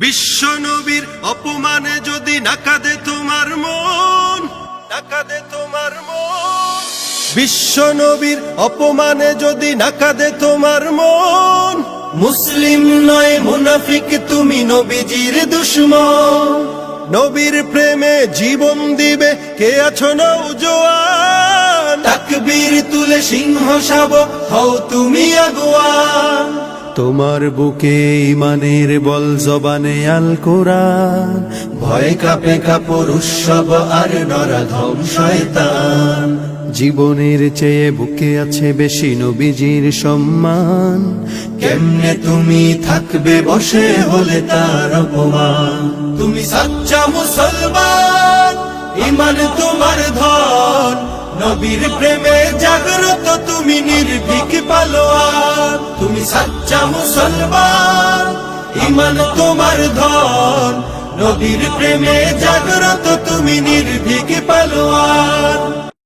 বিশ্ব নবীর অপমানে যদি নাকাদে তোমার মন, নাকাদে তোমার মন। বিশ্ব নবীর অপমানে যদি নাকাদে তোমার মন, মুসলিম নয় মুনাফিক তুমি, নবীজির দুশমন। নবীর প্রেমে জীবন দিবে কে আছো নওজোয়ান, তাকবীর তুলে সিংহ শাবক হও তুমি আগুয়ান। তোমার বুকে ইমানের বল, জবানে আল কোরআন, ভয় কাঁপে কাপড় উৎসব আর নরাধম শয়তান। জীবনের চেয়ে বুকে আছে বেশি নবীজির সম্মান। কেমনে তুমি থাকবে বসে হলে তার অপমান। তুমি সাচ্চা মুসলমান, ইমান তোমার ধন, নবীর প্রেমে জাগ্রত তুমি নির্ভীক পালোয়ান। তুমি সাচ্চা মুসলমান, ইমান তোমার ধন, নবীর প্রেমে জাগ্রত তুমি নির্ভীক পালোয়ান।